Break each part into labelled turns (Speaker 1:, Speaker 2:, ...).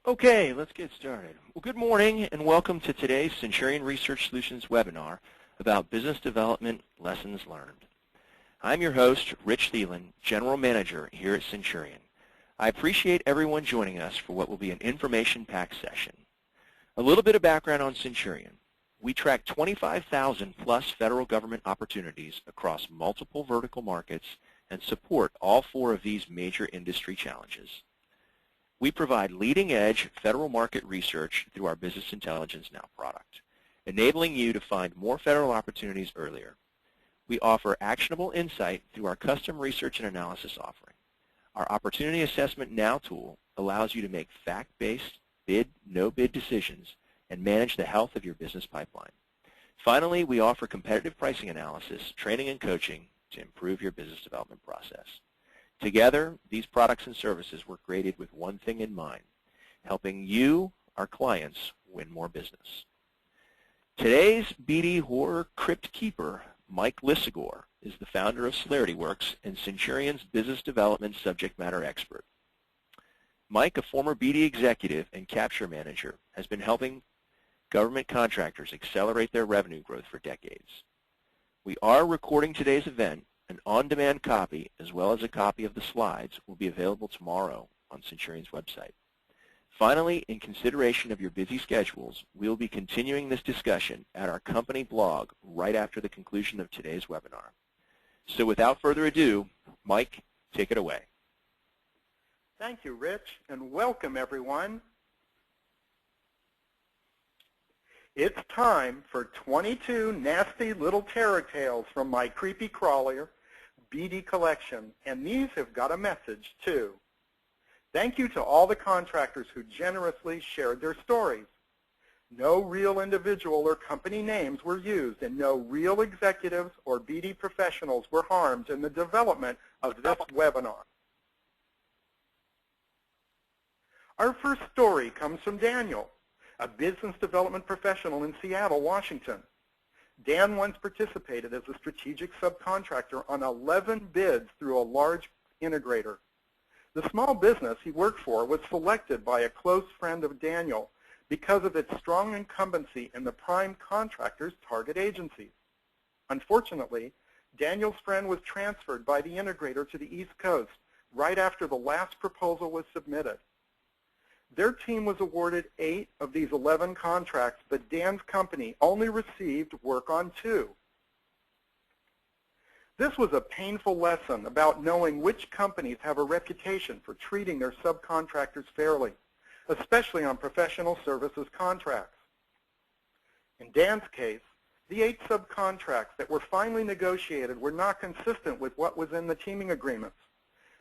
Speaker 1: Okay, let's get started. Well, good morning and welcome to today's Centurion Research Solutions webinar about business development lessons learned. I'm your host, Rich Thielen, General Manager here at Centurion. I appreciate everyone joining us for what will be an information-packed session. A little bit of background on Centurion. We track 25,000 plus federal government opportunities across multiple vertical markets and support all four of these major industry challenges. We provide leading-edge federal market research through our Business Intelligence Now product, enabling you to find more federal opportunities earlier. We offer actionable insight through our custom research and analysis offering. Our Opportunity Assessment Now tool allows you to make fact-based bid, no-bid decisions and manage the health of your business pipeline. Finally, we offer competitive pricing analysis, training, and coaching to improve your business development process. Together, these products and services were created with one thing in mind, helping you, our clients, win more business. Today's BD Horror Crypt Keeper, Mike Lisagor, is the founder of CelerityWorks and Centurion's business development subject matter expert. Mike, a former BD executive and capture manager, has been helping government contractors accelerate their revenue growth for decades. We are recording today's event. An on-demand copy, as well as a copy of the slides, will be available tomorrow on Centurion's website. Finally, in consideration of your busy schedules, we will be continuing this discussion at our company blog right after the conclusion of today's webinar. So without further ado, Mike, take it away.
Speaker 2: Thank you, Rich, and welcome, everyone. It's time for 22 nasty little terror tales from my creepy crawler BD collection, and these have got a message, too. Thank you to all the contractors who generously shared their stories. No real individual or company names were used, and no real executives or BD professionals were harmed in the development of this webinar. Our first story comes from Daniel, a business development professional in Seattle, Washington. Dan once participated as a strategic subcontractor on 11 bids through a large integrator. The small business he worked for was selected by a close friend of Daniel because of its strong incumbency in the prime contractor's target agencies. Unfortunately, Daniel's friend was transferred by the integrator to the East Coast right after the last proposal was submitted. Their team was awarded 8 of these 11 contracts, but Dan's company only received work on 2. This was a painful lesson about knowing which companies have a reputation for treating their subcontractors fairly, especially on professional services contracts. In Dan's case, the 8 subcontracts that were finally negotiated were not consistent with what was in the teaming agreements.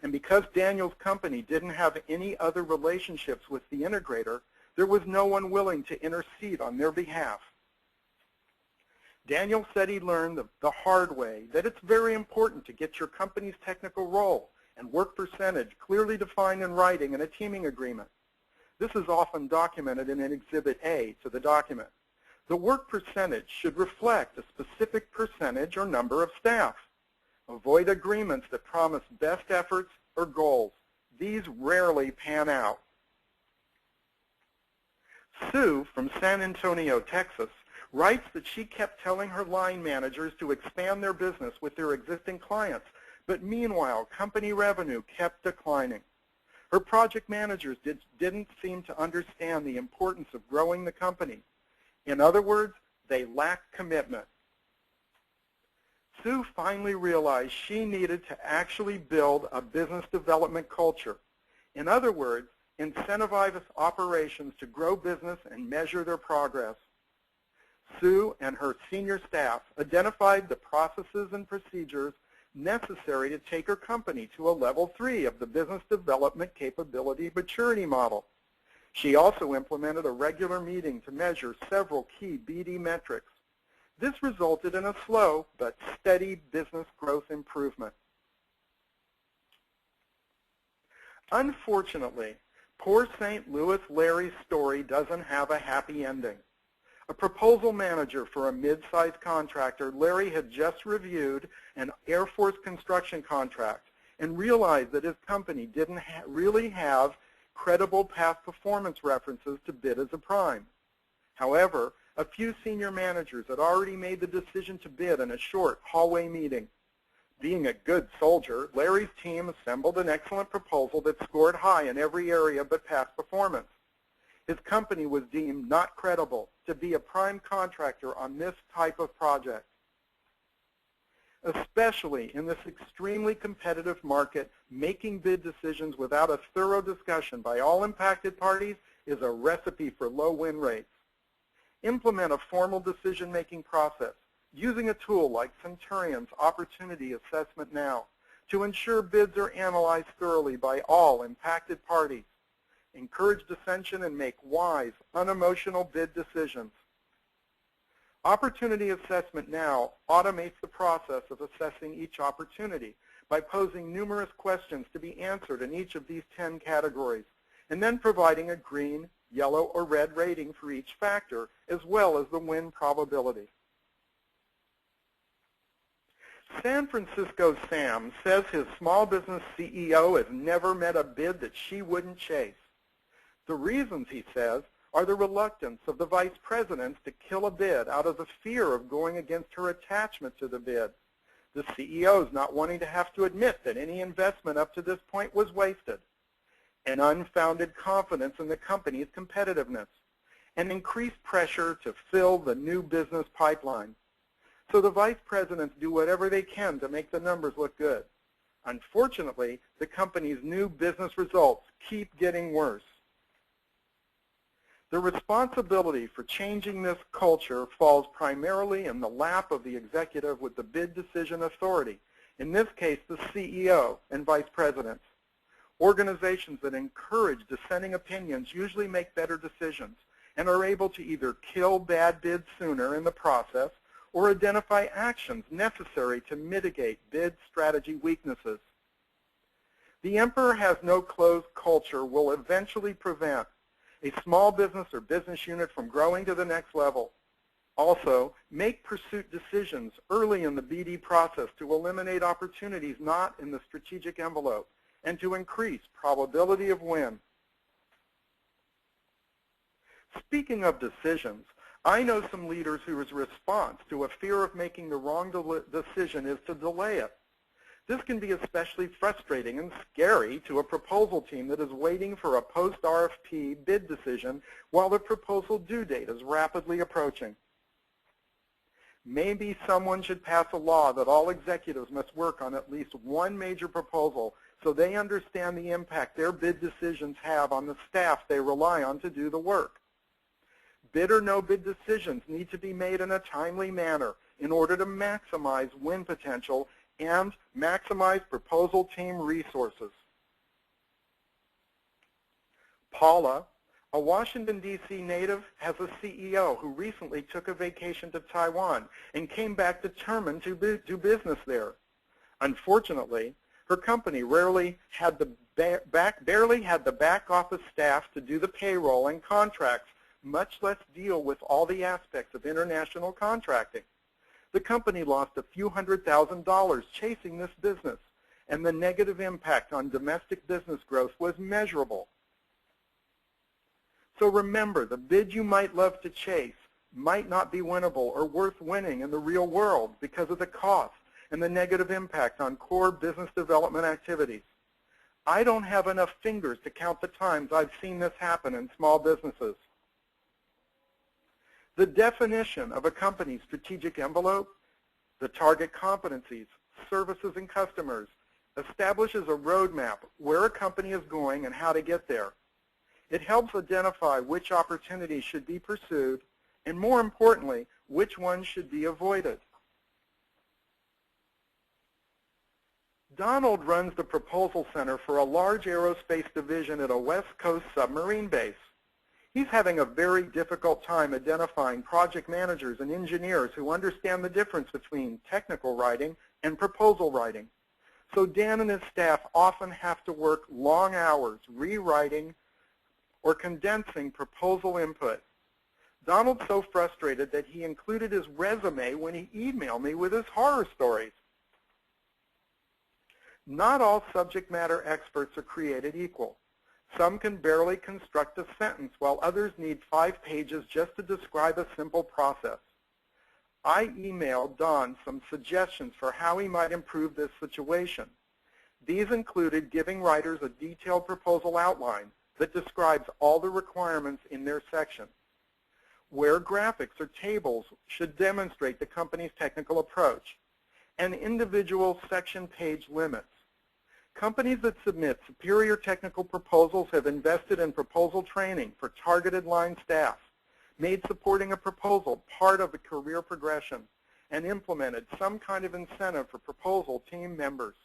Speaker 2: And because Daniel's company didn't have any other relationships with the integrator, there was no one willing to intercede on their behalf. Daniel said he learned the hard way that it's very important to get your company's technical role and work percentage clearly defined in writing in a teaming agreement. This is often documented in an Exhibit A to the document. The work percentage should reflect a specific percentage or number of staff. Avoid agreements that promise best efforts or goals. These rarely pan out. Sue from San Antonio, Texas, writes that she kept telling her line managers to expand their business with their existing clients, but meanwhile, company revenue kept declining. Her project managers didn't seem to understand the importance of growing the company. In other words, they lacked commitment. Sue finally realized she needed to actually build a business development culture. In other words, incentivize operations to grow business and measure their progress. Sue and her senior staff identified the processes and procedures necessary to take her company to a level 3 of the business development capability maturity model. She also implemented a regular meeting to measure several key BD metrics. This resulted in a slow but steady business growth improvement. Unfortunately, poor St. Louis Larry's story doesn't have a happy ending. A proposal manager for a mid-sized contractor, Larry had just reviewed an Air Force construction contract and realized that his company didn't really have credible past performance references to bid as a prime. However, a few senior managers had already made the decision to bid in a short hallway meeting. Being a good soldier, Larry's team assembled an excellent proposal that scored high in every area but past performance. His company was deemed not credible to be a prime contractor on this type of project. Especially in this extremely competitive market, making bid decisions without a thorough discussion by all impacted parties is a recipe for low win rates. Implement a formal decision-making process using a tool like Centurion's Opportunity Assessment Now to ensure bids are analyzed thoroughly by all impacted parties. Encourage dissension and make wise, unemotional bid decisions. Opportunity Assessment Now automates the process of assessing each opportunity by posing numerous questions to be answered in each of these 10 categories, and then providing a green, yellow, or red rating for each factor, as well as the win probability. San Francisco Sam says his small business CEO has never met a bid that she wouldn't chase. The reasons, he says, are the reluctance of the vice presidents to kill a bid out of the fear of going against her attachment to the bid, the CEOs not wanting to have to admit that any investment up to this point was wasted, an unfounded confidence in the company's competitiveness, and increased pressure to fill the new business pipeline. So the vice presidents do whatever they can to make the numbers look good. Unfortunately, the company's new business results keep getting worse. The responsibility for changing this culture falls primarily in the lap of the executive with the bid decision authority, in this case the CEO and vice presidents. Organizations that encourage dissenting opinions usually make better decisions and are able to either kill bad bids sooner in the process or identify actions necessary to mitigate bid strategy weaknesses. The emperor has no closed culture will eventually prevent a small business or business unit from growing to the next level. Also, make pursuit decisions early in the BD process to eliminate opportunities not in the strategic envelope and to increase probability of win. Speaking of decisions, I know some leaders whose response to a fear of making the wrong decision is to delay it. This can be especially frustrating and scary to a proposal team that is waiting for a post-RFP bid decision while the proposal due date is rapidly approaching. Maybe someone should pass a law that all executives must work on at least one major proposal so they understand the impact their bid decisions have on the staff they rely on to do the work. Bid or no bid decisions need to be made in a timely manner in order to maximize win potential and maximize proposal team resources. Paula, a Washington, D.C. native, has a CEO who recently took a vacation to Taiwan and came back determined to do business there. Unfortunately, her company barely had the back office staff to do the payroll and contracts, much less deal with all the aspects of international contracting. The company lost a few $100,000 chasing this business, and the negative impact on domestic business growth was measurable. So remember, the bid you might love to chase might not be winnable or worth winning in the real world because of the cost and the negative impact on core business development activities. I don't have enough fingers to count the times I've seen this happen in small businesses. The definition of a company's strategic envelope, the target competencies, services, and customers, establishes a roadmap where a company is going and how to get there. It helps identify which opportunities should be pursued, and more importantly, which ones should be avoided. Donald runs the proposal center for a large aerospace division at a West Coast submarine base. He's having a very difficult time identifying project managers and engineers who understand the difference between technical writing and proposal writing. So Dan and his staff often have to work long hours rewriting or condensing proposal input. Donald's so frustrated that he included his resume when he emailed me with his horror stories. Not all subject matter experts are created equal. Some can barely construct a sentence, while others need 5 pages just to describe a simple process. I emailed Don some suggestions for how he might improve this situation. These included giving writers a detailed proposal outline that describes all the requirements in their section, where graphics or tables should demonstrate the company's technical approach, and individual section page limits. Companies that submit superior technical proposals have invested in proposal training for targeted line staff, made supporting a proposal part of the career progression, and implemented some kind of incentive for proposal team members.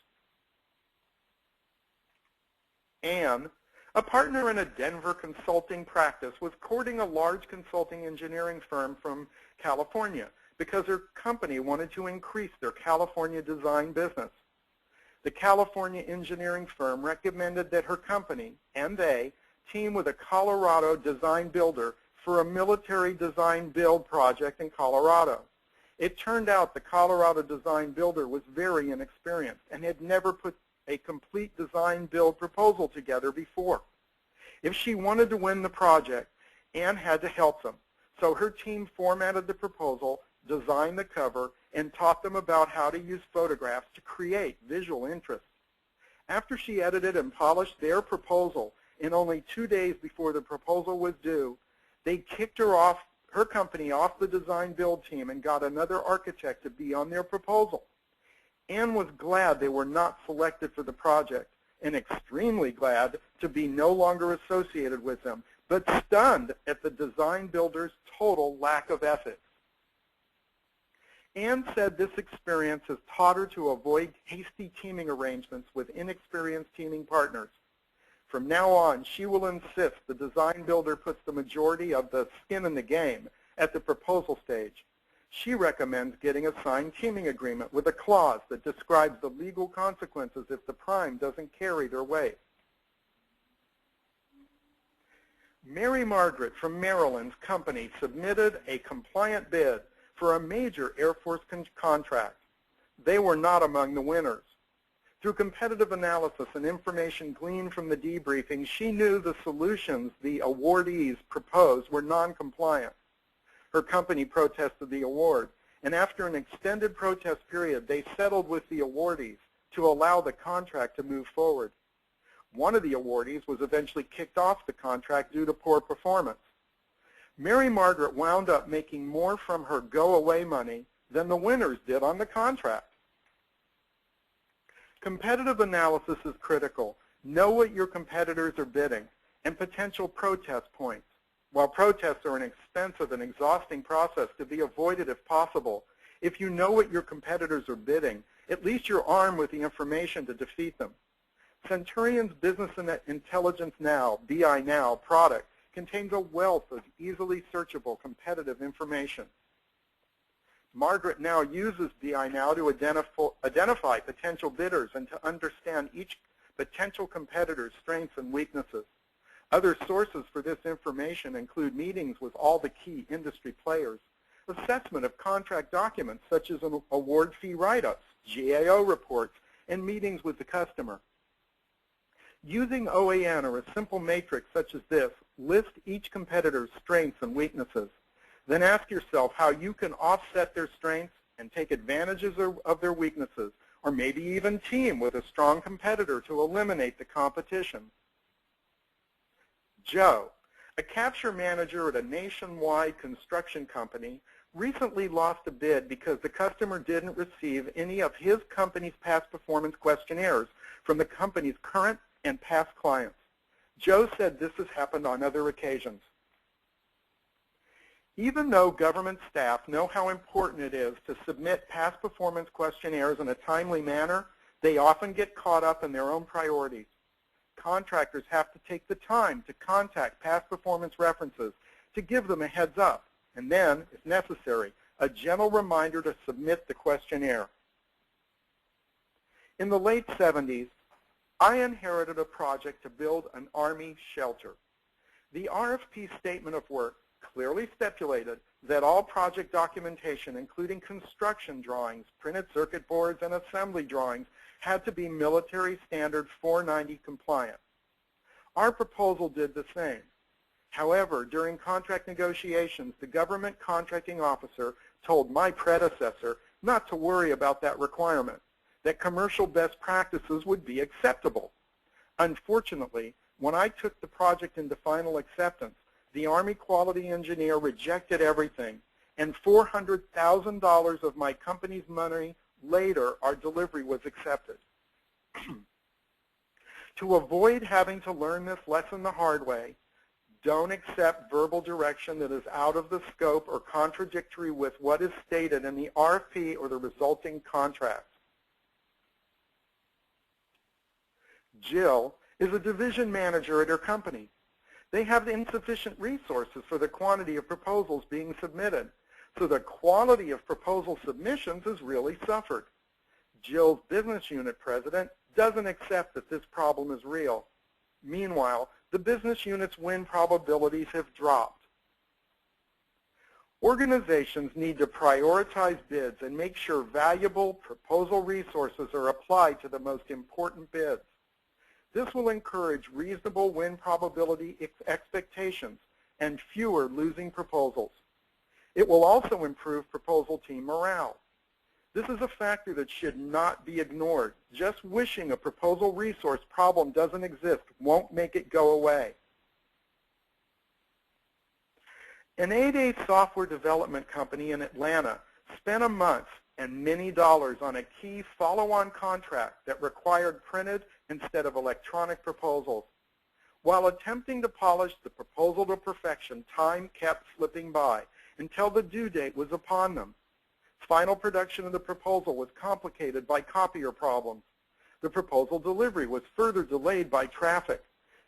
Speaker 2: Anne, a partner in a Denver consulting practice, was courting a large consulting engineering firm from California because her company wanted to increase their California design business. The California engineering firm recommended that her company and they team with a Colorado design builder for a military design build project in Colorado. It turned out the Colorado design builder was very inexperienced and had never put a complete design build proposal together before. If she wanted to win the project, Anne had to help them. So her team formatted the proposal, designed the cover, and taught them about how to use photographs to create visual interest. After she edited and polished their proposal, in only 2 days before the proposal was due, they kicked her company off the design build team and got another architect to be on their proposal. Anne was glad they were not selected for the project and extremely glad to be no longer associated with them, but stunned at the design builder's total lack of ethics. Anne said this experience has taught her to avoid hasty teaming arrangements with inexperienced teaming partners. From now on, she will insist the design builder puts the majority of the skin in the game at the proposal stage. She recommends getting a signed teaming agreement with a clause that describes the legal consequences if the prime doesn't carry their weight. Mary Margaret from Maryland's company submitted a compliant bid for a major Air Force contract. They were not among the winners. Through competitive analysis and information gleaned from the debriefing, she knew the solutions the awardees proposed were non-compliant. Her company protested the award, and after an extended protest period, they settled with the awardees to allow the contract to move forward. One of the awardees was eventually kicked off the contract due to poor performance. Mary Margaret wound up making more from her go-away money than the winners did on the contract. Competitive analysis is critical. Know what your competitors are bidding and potential protest points. While protests are an expensive and exhausting process to be avoided if possible, if you know what your competitors are bidding, at least you're armed with the information to defeat them. Centurion's Business Intelligence Now, BI Now, product contains a wealth of easily searchable competitive information. Margaret now uses BI Now to identify potential bidders and to understand each potential competitor's strengths and weaknesses. Other sources for this information include meetings with all the key industry players, assessment of contract documents such as an award fee write-ups, GAO reports, and meetings with the customer. Using OAN or a simple matrix such as this, list each competitor's strengths and weaknesses. Then ask yourself how you can offset their strengths and take advantages of their weaknesses, or maybe even team with a strong competitor to eliminate the competition. Joe, a capture manager at a nationwide construction company, recently lost a bid because the customer didn't receive any of his company's past performance questionnaires from the company's current and past clients. Joe said this has happened on other occasions. Even though government staff know how important it is to submit past performance questionnaires in a timely manner, they often get caught up in their own priorities. Contractors have to take the time to contact past performance references to give them a heads up, and then, if necessary, a gentle reminder to submit the questionnaire. In the late 70s, I inherited a project to build an Army shelter. The RFP statement of work clearly stipulated that all project documentation, including construction drawings, printed circuit boards, and assembly drawings, had to be military standard 490 compliant. Our proposal did the same. However, during contract negotiations, the government contracting officer told my predecessor not to worry about that requirement, that commercial best practices would be acceptable. Unfortunately, when I took the project into final acceptance, the Army quality engineer rejected everything, and $400,000 of my company's money later, our delivery was accepted. To avoid having to learn this lesson the hard way, don't accept verbal direction that is out of the scope or contradictory with what is stated in the RFP or the resulting contract. Jill is a division manager at her company. They have insufficient resources for the quantity of proposals being submitted, so the quality of proposal submissions has really suffered. Jill's business unit president doesn't accept that this problem is real. Meanwhile, the business unit's win probabilities have dropped. Organizations need to prioritize bids and make sure valuable proposal resources are applied to the most important bids. This will encourage reasonable win probability expectations and fewer losing proposals. It will also improve proposal team morale. This is a factor that should not be ignored. Just wishing a proposal resource problem doesn't exist won't make it go away. An 8A software development company in Atlanta spent a month and many dollars on a key follow-on contract that required printed instead of electronic proposals. While attempting to polish the proposal to perfection, time kept slipping by until the due date was upon them. Final production of the proposal was complicated by copier problems. The proposal delivery was further delayed by traffic.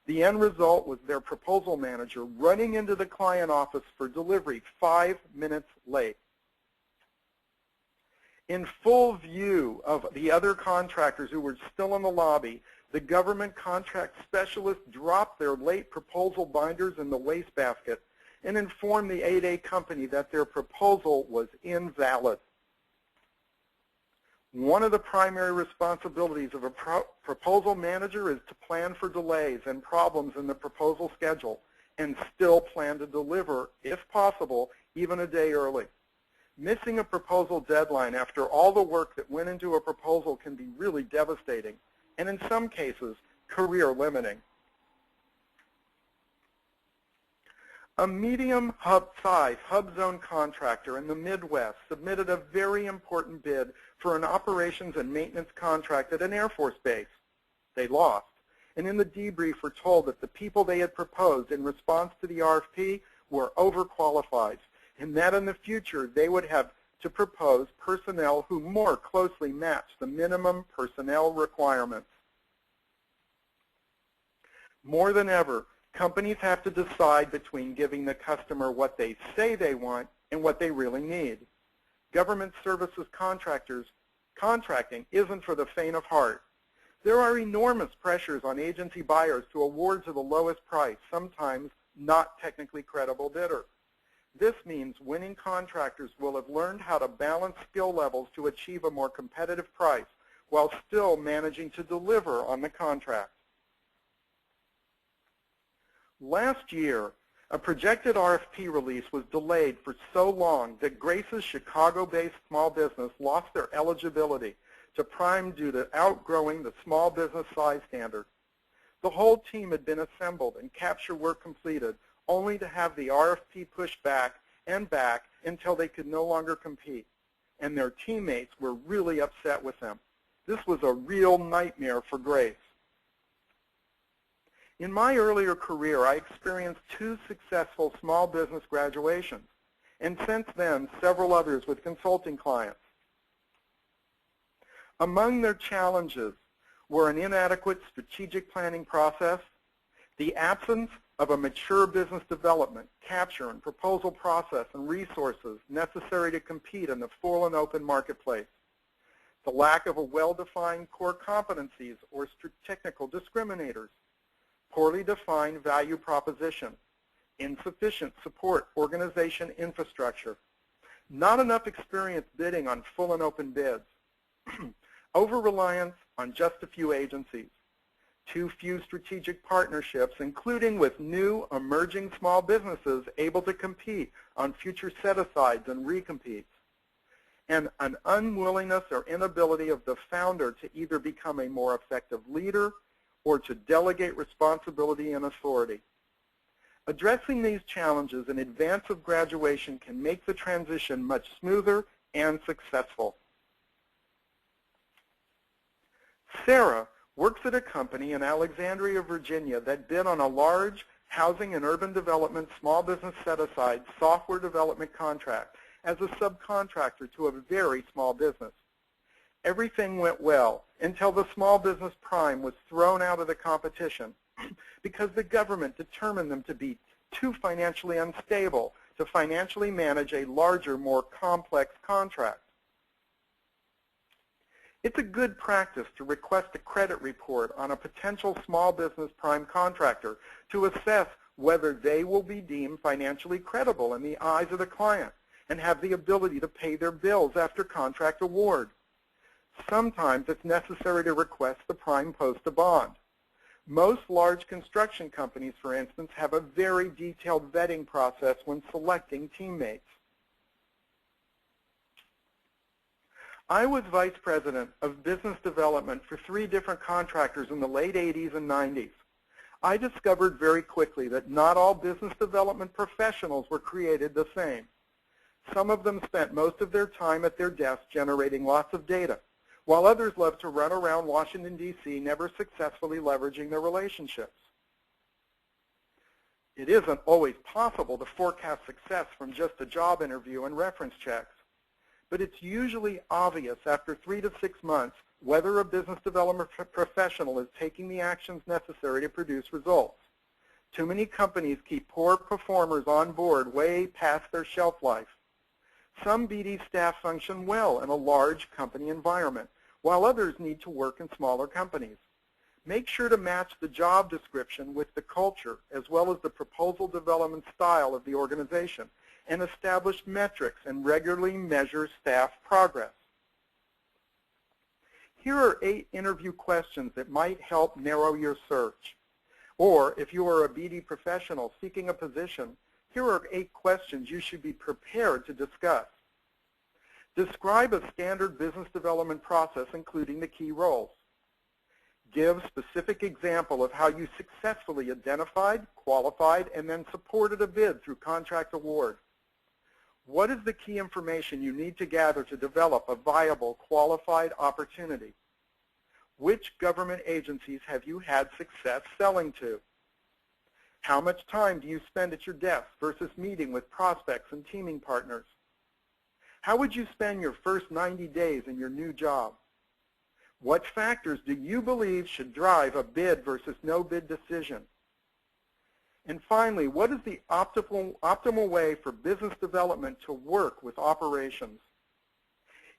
Speaker 2: The end result was their proposal manager running into the client office for delivery 5 minutes late. In full view of the other contractors who were still in the lobby, the government contract specialist dropped their late proposal binders in the wastebasket and informed the 8A company that their proposal was invalid. One of the primary responsibilities of a proposal manager is to plan for delays and problems in the proposal schedule and still plan to deliver, if possible, even a day early. Missing a proposal deadline after all the work that went into a proposal can be really devastating and in some cases, career limiting. A medium size hub zone contractor in the Midwest submitted a very important bid for an operations and maintenance contract at an Air Force base. They lost, and in the debrief were told that the people they had proposed in response to the RFP were overqualified, and that in the future they would have to propose personnel who more closely match the minimum personnel requirements. More than ever, companies have to decide between giving the customer what they say they want and what they really need. Government services contracting isn't for the faint of heart. There are enormous pressures on agency buyers to award to the lowest price, sometimes not technically credible bidder. This means winning contractors will have learned how to balance skill levels to achieve a more competitive price while still managing to deliver on the contract. Last year, a projected RFP release was delayed for so long that Grace's Chicago-based small business lost their eligibility to prime due to outgrowing the small business size standard. The whole team had been assembled and capture work completed, only to have the RFP pushed back and back until they could no longer compete. And their teammates were really upset with them. This was a real nightmare for Grace. In my earlier career, I experienced 2 successful small business graduations, and since then, several others with consulting clients. Among their challenges were an inadequate strategic planning process, the absence of a mature business development, capture, and proposal process and resources necessary to compete in the full and open marketplace, the lack of a well-defined core competencies or technical discriminators, poorly defined value proposition, insufficient support organization infrastructure, not enough experience bidding on full and open bids, over-reliance on just a few agencies, too few strategic partnerships, including with new emerging small businesses able to compete on future set-asides and recompetes, and an unwillingness or inability of the founder to either become a more effective leader or to delegate responsibility and authority. Addressing these challenges in advance of graduation can make the transition much smoother and successful. Sarah works at a company in Alexandria, Virginia that bid on a large housing and urban development small business set-aside software development contract as a subcontractor to a very small business. Everything went well until the small business prime was thrown out of the competition because the government determined them to be too financially unstable to financially manage a larger, more complex contract. It's a good practice to request a credit report on a potential small business prime contractor to assess whether they will be deemed financially credible in the eyes of the client and have the ability to pay their bills after contract award. Sometimes it's necessary to request the prime post a bond. Most large construction companies, for instance, have a very detailed vetting process when selecting teammates. I was vice president of business development for 3 different contractors in the late 80s and 90s. I discovered very quickly that not all business development professionals were created the same. Some of them spent most of their time at their desks generating lots of data, while others loved to run around Washington, D.C., never successfully leveraging their relationships. It isn't always possible to forecast success from just a job interview and reference checks, but it's usually obvious after 3 to 6 months whether a business development professional is taking the actions necessary to produce results. Too many companies keep poor performers on board way past their shelf life. Some BD staff function well in a large company environment, while others need to work in smaller companies. Make sure to match the job description with the culture as well as the proposal development style of the organization, and establish metrics and regularly measure staff progress. Here are 8 interview questions that might help narrow your search. Or if you are a BD professional seeking a position, here are 8 questions you should be prepared to discuss. Describe a standard business development process, including the key roles. Give specific example of how you successfully identified, qualified, and then supported a bid through contract award. What is the key information you need to gather to develop a viable, qualified opportunity? Which government agencies have you had success selling to? How much time do you spend at your desk versus meeting with prospects and teaming partners? How would you spend your first 90 days in your new job? What factors do you believe should drive a bid versus no bid decision? And finally, what is the optimal way for business development to work with operations?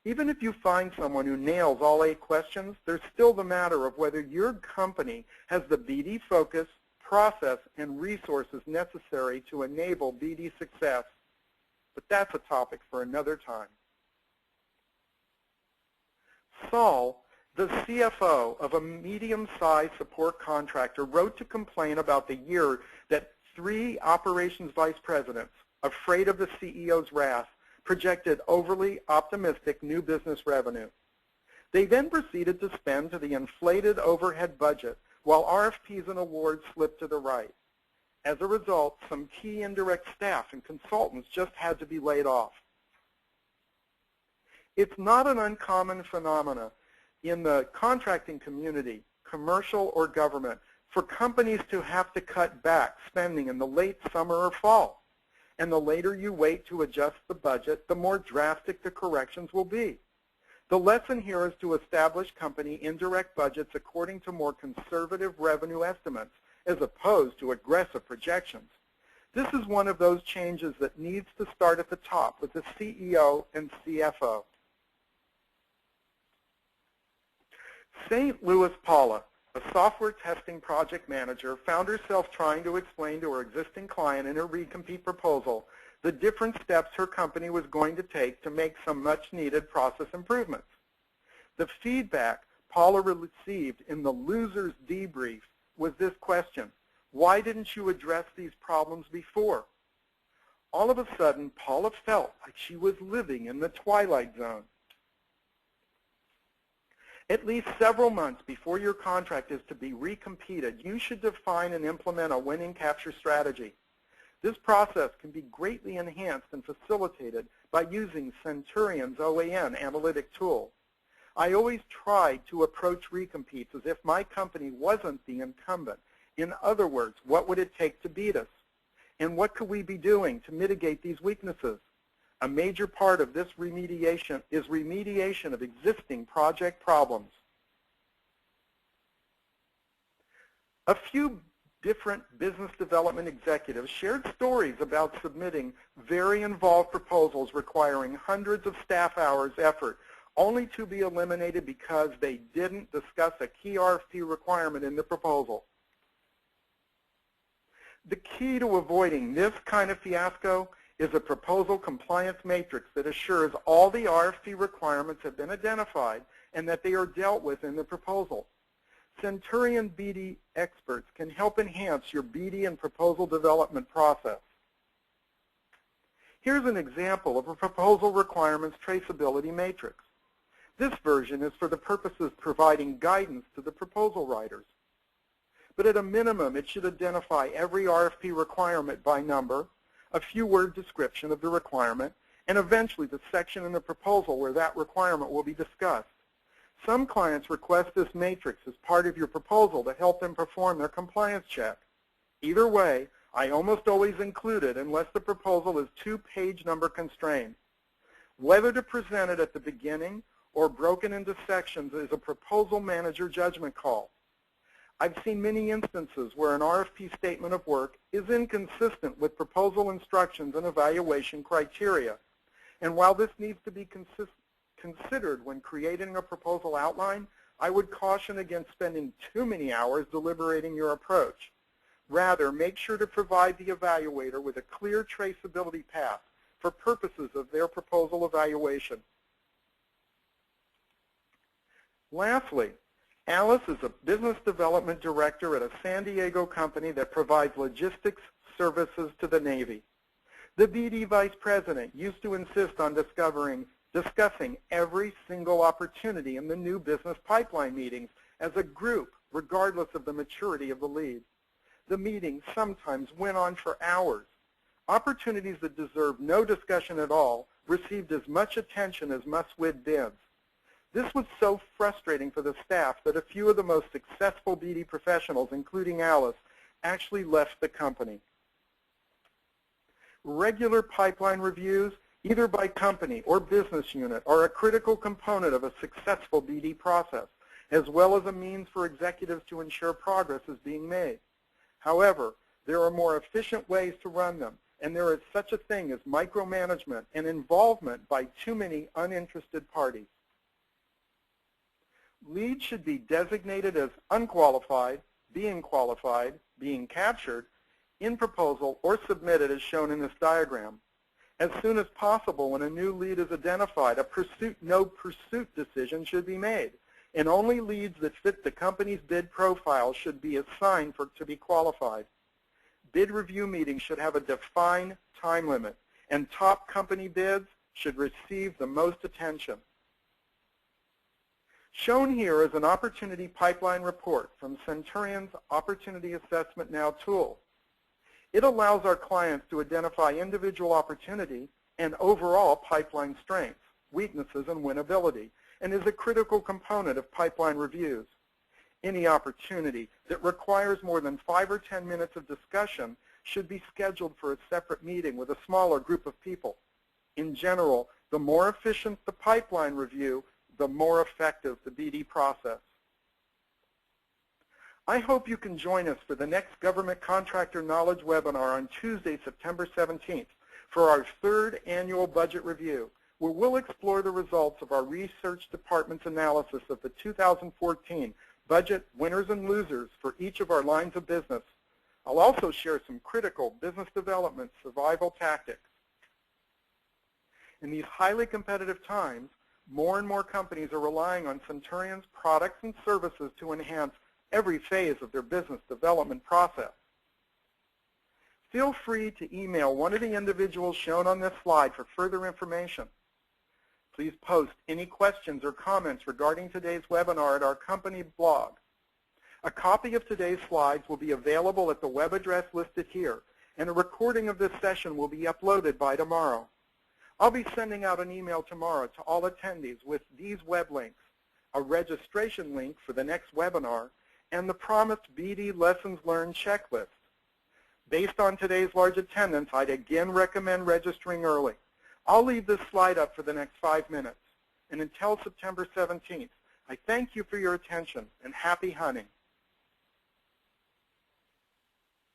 Speaker 2: Even if you find someone who nails all 8 questions, there's still the matter of whether your company has the BD focus, process, and resources necessary to enable BD success. But that's a topic for another time. Saul, the CFO of a medium-sized support contractor, wrote to complain about the year that 3 operations vice presidents, afraid of the CEO's wrath, projected overly optimistic new business revenue. They then proceeded to spend to the inflated overhead budget while RFPs and awards slipped to the right. As a result, some key indirect staff and consultants just had to be laid off. It's not an uncommon phenomenon in the contracting community, commercial or government, for companies to have to cut back spending in the late summer or fall. And the later you wait to adjust the budget, the more drastic the corrections will be. The lesson here is to establish company indirect budgets according to more conservative revenue estimates as opposed to aggressive projections. This is one of those changes that needs to start at the top with the CEO and CFO. St. Louis Paula, a software testing project manager, found herself trying to explain to her existing client in her recompete proposal the different steps her company was going to take to make some much-needed process improvements. The feedback Paula received in the loser's debrief was this question: why didn't you address these problems before? All of a sudden, Paula felt like she was living in the twilight zone. At least several months before your contract is to be recompeted, you should define and implement a winning capture strategy. This process can be greatly enhanced and facilitated by using Centurion's OAN analytic tool. I always try to approach recompetes as if my company wasn't the incumbent. In other words, what would it take to beat us? And what could we be doing to mitigate these weaknesses? A major part of this remediation is remediation of existing project problems. A few different business development executives shared stories about submitting very involved proposals requiring hundreds of staff hours effort, only to be eliminated because they didn't discuss a key RFP requirement in the proposal. The key to avoiding this kind of fiasco is a proposal compliance matrix that assures all the RFP requirements have been identified and that they are dealt with in the proposal. Centurion BD experts can help enhance your BD and proposal development process. Here's an example of a proposal requirements traceability matrix. This version is for the purposes of providing guidance to the proposal writers. But at a minimum, it should identify every RFP requirement by number, a few word description of the requirement, and eventually the section in the proposal where that requirement will be discussed. Some clients request this matrix as part of your proposal to help them perform their compliance check. Either way, I almost always include it unless the proposal is 2-page number constrained. Whether to present it at the beginning or broken into sections is a proposal manager judgment call. I've seen many instances where an RFP statement of work is inconsistent with proposal instructions and evaluation criteria. And while this needs to be considered when creating a proposal outline, I would caution against spending too many hours deliberating your approach. Rather, make sure to provide the evaluator with a clear traceability path for purposes of their proposal evaluation. Lastly, Alice is a business development director at a San Diego company that provides logistics services to the Navy. The BD vice president used to insist on discussing every single opportunity in the new business pipeline meetings as a group, regardless of the maturity of the lead. The meetings sometimes went on for hours. Opportunities that deserved no discussion at all received as much attention as must-win bids. This was so frustrating for the staff that a few of the most successful BD professionals, including Alice, actually left the company. Regular pipeline reviews, either by company or business unit, are a critical component of a successful BD process, as well as a means for executives to ensure progress is being made. However, there are more efficient ways to run them, and there is such a thing as micromanagement and involvement by too many uninterested parties. Leads should be designated as unqualified, being captured, in proposal, or submitted as shown in this diagram. As soon as possible when a new lead is identified, a no pursuit decision should be made, and only leads that fit the company's bid profile should be assigned to be qualified. Bid review meetings should have a defined time limit, and top company bids should receive the most attention. Shown here is an opportunity pipeline report from Centurion's Opportunity Assessment Now tool. It allows our clients to identify individual opportunity and overall pipeline strengths, weaknesses, and winnability, and is a critical component of pipeline reviews. Any opportunity that requires more than 5 or 10 minutes of discussion should be scheduled for a separate meeting with a smaller group of people. In general, the more efficient the pipeline review, the more effective the BD process. I hope you can join us for the next Government Contractor Knowledge webinar on Tuesday, September 17th for our 3rd annual budget review, where we'll explore the results of our research department's analysis of the 2014 budget winners and losers for each of our lines of business. I'll also share some critical business development survival tactics. In these highly competitive times, More and more companies are relying on Centurion's products and services to enhance every phase of their business development process. Feel free to email one of the individuals shown on this slide for further information. Please post any questions or comments regarding today's webinar at our company blog. A copy of today's slides will be available at the web address listed here, and a recording of this session will be uploaded by tomorrow. I'll be sending out an email tomorrow to all attendees with these web links, a registration link for the next webinar, and the promised BD Lessons Learned checklist. Based on today's large attendance, I'd again recommend registering early. I'll leave this slide up for the next 5 minutes. And until September 17th, I thank you for your attention and happy hunting.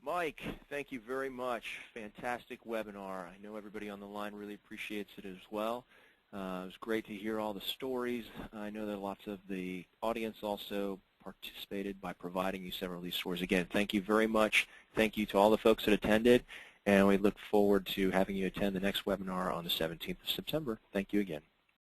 Speaker 1: Mike, thank you very much. Fantastic webinar. I know everybody on the line really appreciates it as well. It was great to hear all the stories. I know that lots of the audience also participated by providing you several of these stories. Again, thank you very much. Thank you to all the folks that attended, and we look forward to having you attend the next webinar on the 17th of September. Thank you again.